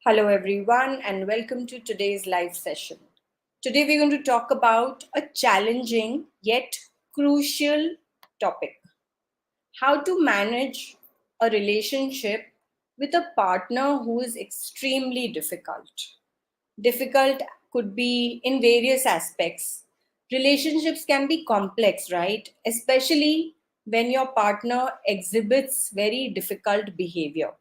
Hello, everyone, and welcome to today's live session. Today, we're going to talk about a challenging yet crucial topic: how to manage a relationship with a partner who is extremely difficult. Difficult could be in various aspects. Relationships can be complex, right? Especially when your partner exhibits very difficult behavior.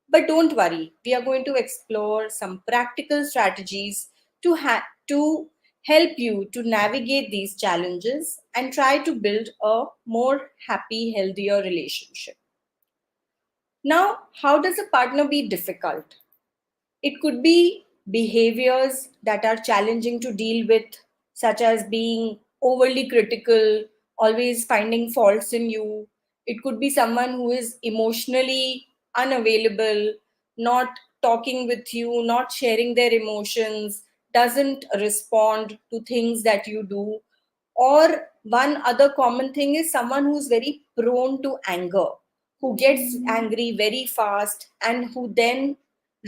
But don't worry, we are going to explore some practical strategies to help you to navigate these challenges and try to build a more happy, healthier relationship. Now, how does a partner be difficult? It could be behaviors that are challenging to deal with, such as being overly critical, always finding faults in you. It could be someone who is emotionally unavailable, not talking with you, not sharing their emotions, doesn't respond to things that you do. Or one other common thing is someone who's very prone to anger, who gets angry very fast and who then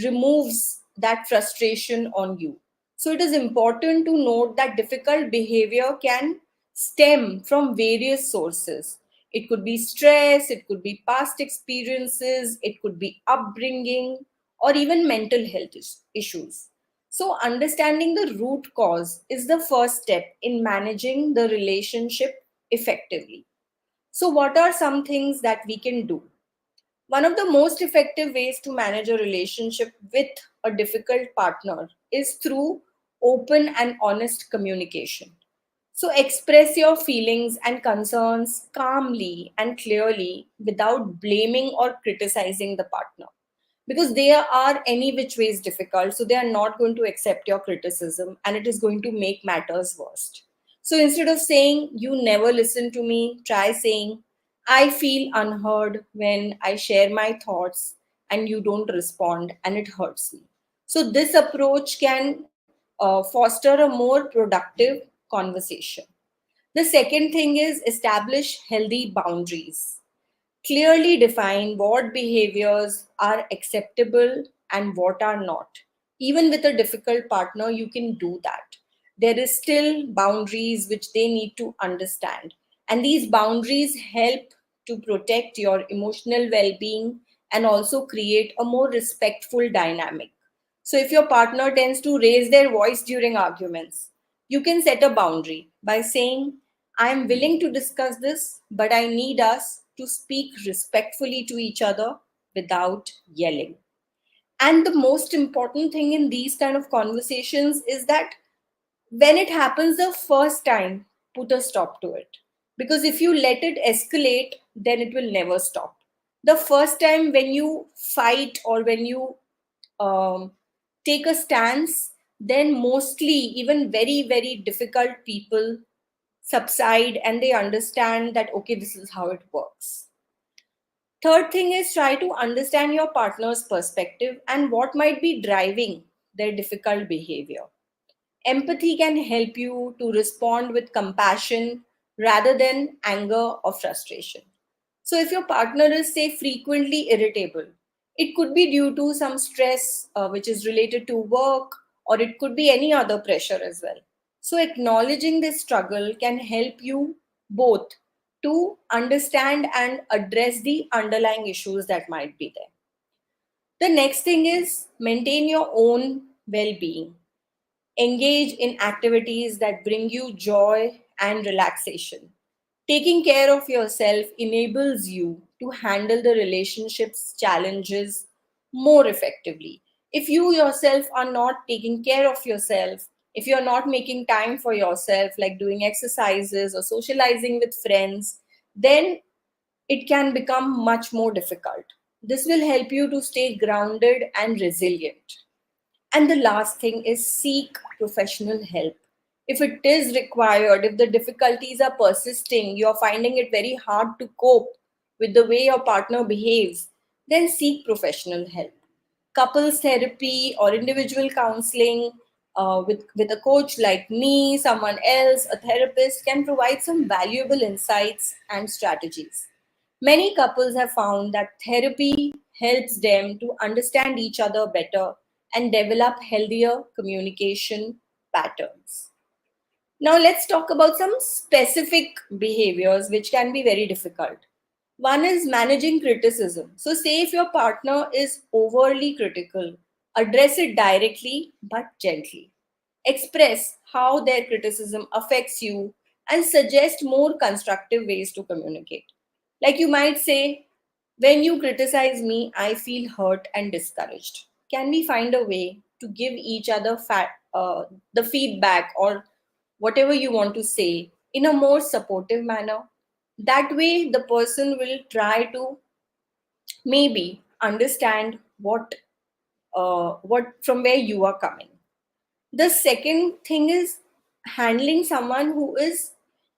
removes that frustration on you. So it is important to note that difficult behavior can stem from various sources. It could be stress, it could be past experiences, it could be upbringing, or even mental health issues. So, understanding the root cause is the first step in managing the relationship effectively. So, what are some things that we can do? One of the most effective ways to manage a relationship with a difficult partner is through open and honest communication. So, express your feelings and concerns calmly and clearly without blaming or criticizing the partner, because they are any which ways difficult, so they are not going to accept your criticism and it is going to make matters worse. So instead of saying you never listen to me, try saying I feel unheard when I share my thoughts and you don't respond and it hurts me. So this approach can foster a more productive conversation. The second thing is establish healthy boundaries. Clearly define what behaviors are acceptable and what are not. Even with a difficult partner, you can do that. There is still boundaries which they need to understand. And these boundaries help to protect your emotional well being and also create a more respectful dynamic. So, if your partner tends to raise their voice during arguments, you can set a boundary by saying, I am willing to discuss this, but I need us to speak respectfully to each other without yelling. And the most important thing in these kind of conversations is that when it happens the first time, put a stop to it. Because if you let it escalate, then it will never stop. The first time when you fight or when you um, take a stance, then mostly even very, very difficult people subside and they understand that, okay, this is how it works. Third thing is try to understand your partner's perspective and what might be driving their difficult behavior. Empathy can help you to respond with compassion rather than anger or frustration. So, if your partner is, say, frequently irritable, it could be due to some stress which is related to work, or it could be any other pressure as well. So, acknowledging this struggle can help you both to understand and address the underlying issues that might be there. The next thing is maintain your own well being. Engage in activities that bring you joy and relaxation. Taking care of yourself enables you to handle the relationship's challenges more effectively. If you yourself are not taking care of yourself, if you're not making time for yourself, like doing exercises or socializing with friends, then it can become much more difficult. This will help you to stay grounded and resilient. And the last thing is seek professional help. If it is required, if the difficulties are persisting, you're finding it very hard to cope with the way your partner behaves, then seek professional help. Couples therapy or individual counseling with a coach like me, someone else, a therapist can provide some valuable insights and strategies. Many couples have found that therapy helps them to understand each other better and develop healthier communication patterns. Now, let's talk about some specific behaviors which can be very difficult. One is managing criticism. So, say if your partner is overly critical, address it directly but gently. Express how their criticism affects you and suggest more constructive ways to communicate. Like you might say, when you criticize me, I feel hurt and discouraged. Can we find a way to give each other the feedback or whatever you want to say in a more supportive manner? That way, the person will try to maybe understand what from where you are coming. The second thing is handling someone who is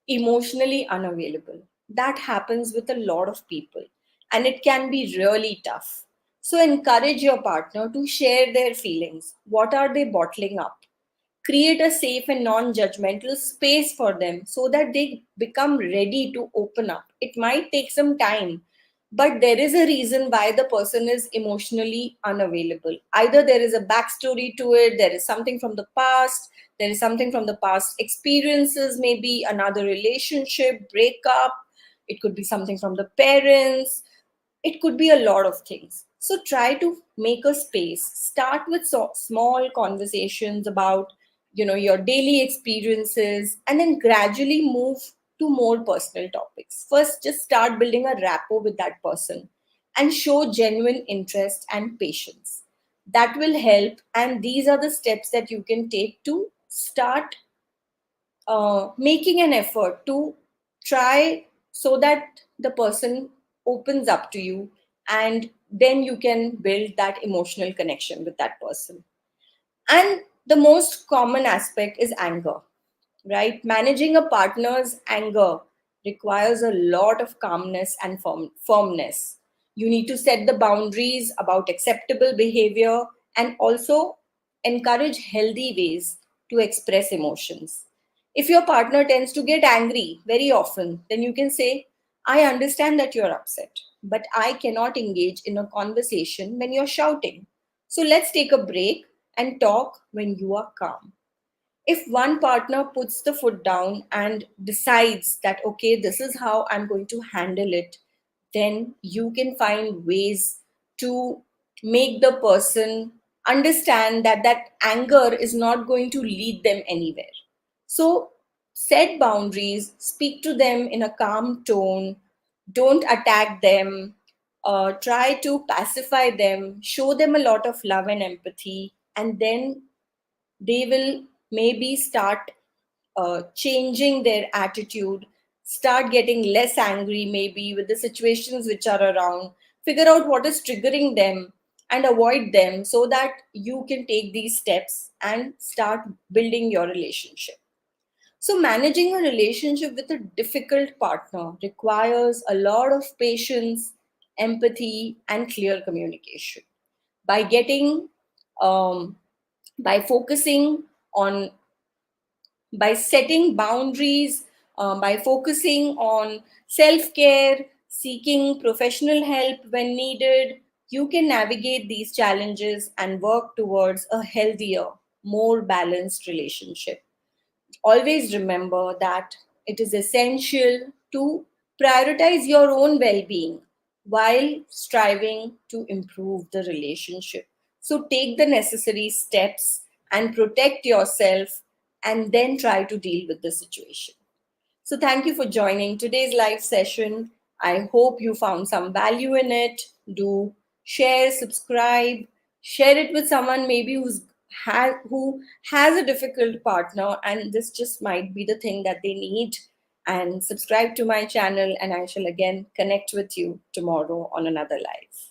emotionally unavailable. That happens with a lot of people and it can be really tough. So encourage your partner to share their feelings. What are they bottling up? Create a safe and non judgmental space for them so that they become ready to open up. It might take some time, but there is a reason why the person is emotionally unavailable. Either there is a backstory to it, there is something from the past, there is something from the past experiences, maybe another relationship, breakup, it could be something from the parents, it could be a lot of things. So try to make a space. Start with small conversations about your daily experiences, and then gradually move to more personal topics. First, just start building a rapport with that person and show genuine interest and patience. That will help, and these are the steps that you can take to start making an effort to try so that the person opens up to you, and then you can build that emotional connection with that person. And the most common aspect is anger, right? Managing a partner's anger requires a lot of calmness and firmness. You need to set the boundaries about acceptable behavior and also encourage healthy ways to express emotions. If your partner tends to get angry very often, then you can say, I understand that you're upset, but I cannot engage in a conversation when you're shouting. So let's take a break and talk when you are calm. If one partner puts the foot down and decides that, okay, this is how I'm going to handle it, then you can find ways to make the person understand that that anger is not going to lead them anywhere. So set boundaries, speak to them in a calm tone, don't attack them, try to pacify them, show them a lot of love and empathy, and then they will maybe start changing their attitude, start getting less angry, maybe with the situations which are around, figure out what is triggering them and avoid them so that you can take these steps and start building your relationship. So, managing a relationship with a difficult partner requires a lot of patience, empathy, and clear communication. By getting, um, by focusing on by setting boundaries, by focusing on self care, seeking professional help when needed, you can navigate these challenges and work towards a healthier, more balanced relationship. Always remember that it is essential to prioritize your own well being while striving to improve the relationship. So, take the necessary steps and protect yourself, and then try to deal with the situation. So, thank you for joining today's live session. I hope you found some value in it. Do share, subscribe, share it with someone maybe who has a difficult partner, and this just might be the thing that they need. And subscribe to my channel, and I shall again connect with you tomorrow on another live.